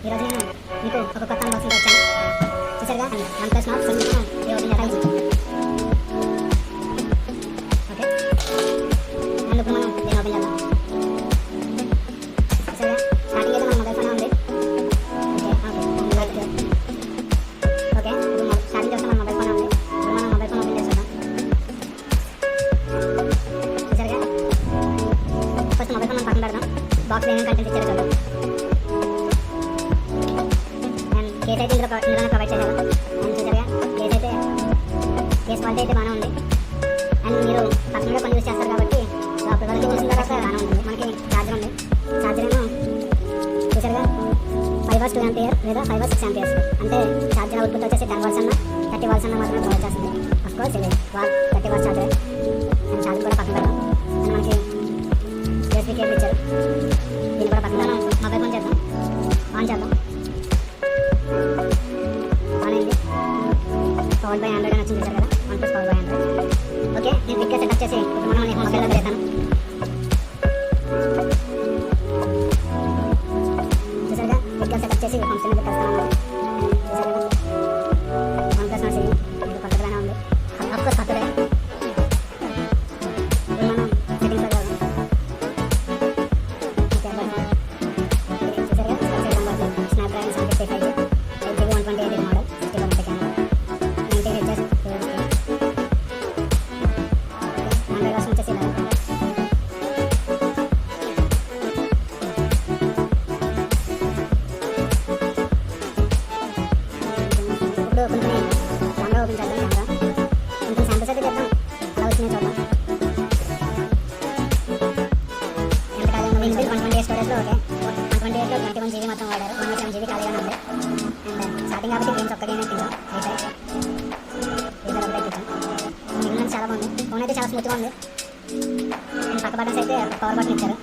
ఈరోజు నేను మీకు ఒక కొత్త అన్బాక్సింగ్ వచ్చాను. చూసారుగా OnePlus Nord ఫోన్ నేను ఈరోజు ఓకే, అండ్ ఇప్పుడు మనం దీన్ని ఓపెన్ చేద్దాం. చూసారుగా స్టార్టింగ్ అయితే మన మొబైల్ ఫోన్ ఉంది. ఓకే ఇప్పుడు స్టార్టింగ్ చేస్తే మన మొబైల్ ఫోన్ ఉంది. ఇప్పుడు మనం మొబైల్ ఫోన్ ఓపెన్ చేసేద్దాం. చూసారుగా ఫస్ట్ మొబైల్ ఫోన్ మనం పక్కన పెడదాం. బాక్స్ ఏమేమి కంటెంట్ ఇచ్చారో చూద్దాం. కేస్ అయితే ఇందులోనే ప్రొవైడ్ చేశారు. అండ్ చూసారుగా కేస్ క్వాలిటీ అయితే బాగానే ఉంది. అండ్ మీరు పర్సనల్గా కొన్ని యూస్ చేస్తారు కాబట్టి ప్రొవైడ్ చేసిన తర్వాత బాగానే ఉంటుంది. మనకి ఛార్జర్ ఉంది. ఛార్జర్ ఏమో చూసారుగా 5 hours 2 ampere లేదా 5 hours 6 amperes. అంటే ఛార్జర్ అవుట్పుట్ వచ్చేసి 10 watts అన్న 30 watts అన్న మాత్రమే ప్రొవైడ్ చేస్తుంది. అఫ్కోర్స్ ఇది 30 watts ఛార్జర్. అండ్ ఛార్జర్ కూడా పక్కన పెడదాం. అండ్ మనకి USB కేబుల్ ఇచ్చారు. దీన్ని కూడా పక్కన మొబైల్ ఫోన్ చేద్దాం, ఆన్ చేద్దాం. పవర్డ్ బై ఆండ్రాయిడ్ అని వచ్చింది చూసారు కదా, OnePlus powered by Android. Okay, నేను క్విక్గా సెటప్ చేసి ఇప్పుడు మనం మొబైల్లో పెడతాను. చూసారుగా క్విక్గా సెటప్ చేసి హోమ్ స్క్రీన్ మీద పెడతాను. చూసారు కదా OnePlus Nord ఇది కొత్తగానే ఉంది. అఫ్కోర్స్ కొత్తదే. ఇప్పుడు మనం సెట్టింగ్స్లో వెళ్దాం. ఓకే, చూసారుగా Snapdragon 765 8GB 128GB model, 60% camera, 90 Hz Android version వచ్చేసి ఇలా. ఇప్పుడు కొంచెం కెమెరా ఓపెన్ చేద్దాం. కెమెరా కొంచెం శాంపిల్స్ అయితే చేద్దాం, అలా వచ్చినాయి చూద్దాం. ఎంత కాదు ఇన్బిల్ట్ 128 స్టోరేజ్లో. ఓకే, 128లో 21GB మొత్తం వాడారు. 107GB ఖాళీగానే ఉంది. అండ్ స్టార్టింగ్ కాబట్టి గేమ్స్ ఒక్క గేమ్ ఎక్కించాం. మిగిలిన చాలా బాగుంది. ఫోన్ అయితే చాలా స్మూత్గా ఉంది. అండ్ పక్క బటన్స్ అయితే పవర్ బటన్ ఇచ్చారు.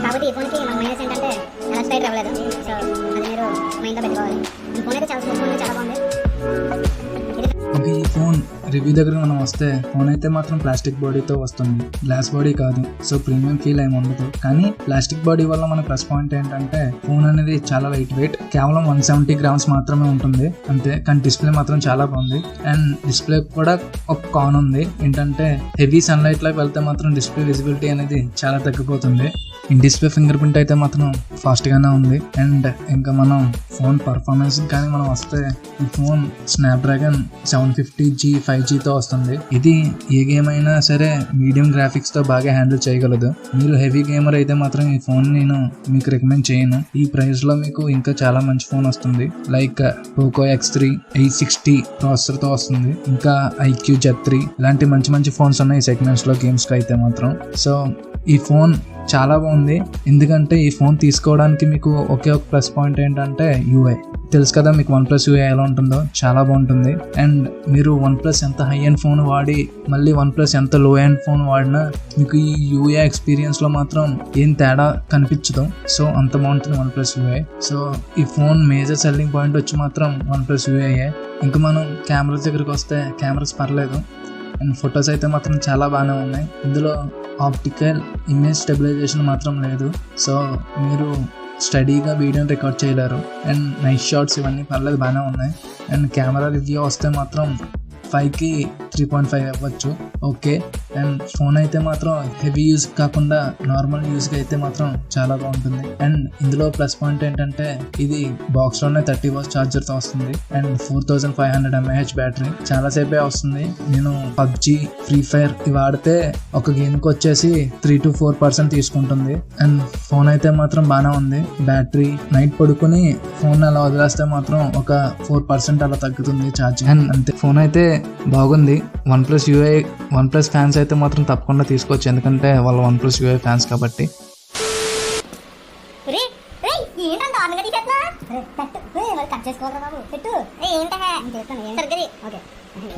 కాబట్టి ఈ ఫోన్కి మన మైనస్ ఏంటంటే ఎలక్ట్రైట్ అవ్వలేదు. సో అది మీరు మైండ్లో పెట్టుకోవాలి. ఈ ఫోన్ అయితే చాలా స్మూత్గా ఉంది, చాలా బాగుంది. ఓకే, ఈ ఫోన్ రివ్యూ దగ్గర మనం వస్తే ఫోన్ అయితే మాత్రం ప్లాస్టిక్ బాడీతో వస్తుంది, గ్లాస్ బాడీ కాదు. సో ప్రీమియం ఫీల్ ఏమి ఉండదు. కానీ ప్లాస్టిక్ బాడీ వల్ల మన ప్లస్ పాయింట్ ఏంటంటే ఫోన్ అనేది చాలా లైట్ వెయిట్, కేవలం 170 grams మాత్రమే ఉంటుంది అంతే. కానీ డిస్ప్లే మాత్రం చాలా బాగుంది. అండ్ డిస్ప్లే కూడా ఒక కాన్ ఉంది ఏంటంటే హెవీ సన్లైట్ లోకి వెళ్తే మాత్రం డిస్ప్లే విజిబిలిటీ అనేది చాలా తగ్గిపోతుంది. ఈ డిస్ప్లే ఫింగర్ ప్రింట్ అయితే మాత్రం ఫాస్ట్ గానే ఉంది. అండ్ ఇంకా మనం ఫోన్ పర్ఫార్మెన్స్ కానీ మనం వస్తే ఈ ఫోన్ స్నాప్డ్రాగన్ 750G 5Gతో వస్తుంది. ఇది ఏ గేమ్ అయినా సరే మీడియం గ్రాఫిక్స్ తో బాగా హ్యాండిల్ చేయగలదు. మీరు హెవీ గేమర్ అయితే మాత్రం ఈ ఫోన్ నేను మీకు రికమెండ్ చేయను. ఈ ప్రైస్ లో మీకు ఇంకా చాలా మంచి ఫోన్ వస్తుంది. లైక్ పోకో X3 860 ప్రాసెసర్ తో వస్తుంది. ఇంకా IQ Z3 ఇలాంటి మంచి మంచి ఫోన్స్ ఉన్నాయి ఈ సెగ్మెంట్స్ లో గేమ్స్ కి అయితే మాత్రం. సో ఈ ఫోన్ చాలా బాగుంది. ఎందుకంటే ఈ ఫోన్ తీసుకోవడానికి మీకు ఒకే ఒక ప్లస్ పాయింట్ ఏంటంటే UI. తెలుసు కదా మీకు OnePlus UI ఎలా ఉంటుందో, చాలా బాగుంటుంది. అండ్ మీరు OnePlus ఎంత హై ఎండ్ ఫోన్ వాడి మళ్ళీ OnePlus ఎంత లో ఎండ్ ఫోన్ వాడినా మీకు ఈ UI ఎక్స్పీరియన్స్ లో మాత్రం ఏం తేడా కనిపించదు. సో అంత బాగుంటుంది OnePlus UI. సో ఈ ఫోన్ మేజర్ సెల్లింగ్ పాయింట్ వచ్చి మాత్రం OnePlus UI. ఇంకా మనం కెమెరాస్ దగ్గరికి వస్తే కెమెరాస్ పర్లేదు. అండ్ ఫొటోస్ అయితే మాత్రం చాలా బాగానే ఉన్నాయి. ఇందులో ఆప్టికల్ ఇమేజ్ స్టెబిలైజేషన్ మాత్రం లేదు. సో మీరు స్టడీగా వీడియోని రికార్డ్ చేయలేరు. అండ్ నైట్ షాట్స్ ఇవన్నీ పర్లేదు, బాగానే ఉన్నాయి. అండ్ కెమెరా రివ్యూ వస్తే మాత్రం 5కి 3.5 ఇవ్వచ్చు. ఓకే, అండ్ ఫోన్ అయితే మాత్రం హెవీ యూజ్ కాకుండా నార్మల్ యూజ్కి అయితే మాత్రం చాలా బాగుంటుంది. అండ్ ఇందులో ప్లస్ పాయింట్ ఏంటంటే ఇది బాక్స్లోనే 30 watts ఛార్జర్తో వస్తుంది. అండ్ 4500 mAh బ్యాటరీ చాలా సేపే వస్తుంది. నేను PUBG ఫ్రీ ఫైర్ ఇవి ఆడితే ఒక గేమ్కి వచ్చేసి 3 to 4% తీసుకుంటుంది. అండ్ ఫోన్ అయితే మాత్రం బాగానే ఉంది. బ్యాటరీ నైట్ పడుకుని ఫోన్ అలా వదిలేస్తే మాత్రం ఒక 4% అలా తగ్గుతుంది ఛార్జింగ్. అండ్ అంతే, ఫోన్ అయితే బాగుంది. OnePlus ఫ్యాన్స్ అయితే మాత్రం తప్పకుండా తీసుకోవచ్చు, ఎందుకంటే వాళ్ళు OnePlus UI ఫ్యాన్స్ కాబట్టి.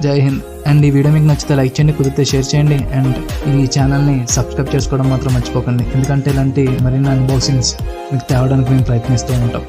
జై హింద్. అండ్ ఈ వీడియో మీకు నచ్చితే లైక్ చేయండి, కుదిరితే షేర్ చేయండి. అండ్ ఈ ఛానల్ని సబ్స్క్రైబ్ చేసుకోవడం మాత్రం మర్చిపోకండి, ఎందుకంటే ఇలాంటి మరిన్ని అన్బాక్సింగ్స్ మీకు తేవడానికి మేము ప్రయత్నిస్తూ ఉంటాం.